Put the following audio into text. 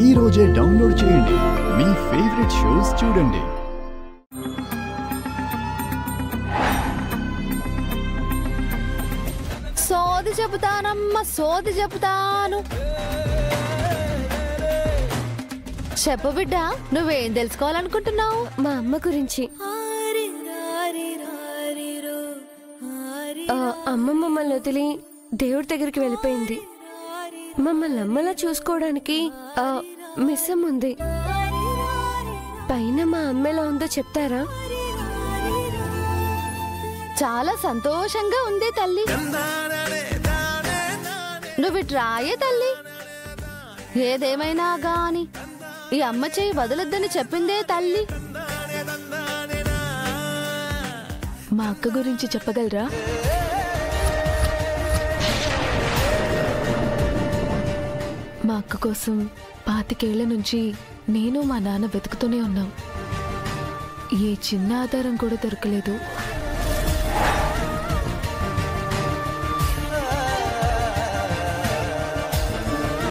ఈ రోజే డౌన్లోడ్ చేయండి. మీ ఫేవరెట్ షోస్ చూడండి. సోది చెబుతానమ్మ, సోది చెబుతాను. చెప్పు బిడ్డ, నువ్వేం తెలుసుకోవాలనుకుంటున్నావు? మా అమ్మ గురించి. అమ్మ మమ్మల్ని వదిలి దేవుడి దగ్గరికి వెళ్ళిపోయింది. మమ్మల్ని అమ్మలా చూసుకోవడానికి మిస్సం ఉంది. పైన మా అమ్మ ఎలా ఉందో చెప్తారా? చాలా సంతోషంగా ఉంది తల్లి. నువ్వు రాయే తల్లి. ఏదేమైనా గాని ఈ అమ్మ చెయ్యి వదలొద్దని చెప్పిందే తల్లి. మా అక్క గురించి చెప్పగలరా? మా అక్క కోసం 25 ఏళ్ల నుంచి నేను మా నాన్న వెతుకుతూనే ఉన్నాం. ఏ చిన్న ఆధారం కూడా దొరకలేదు.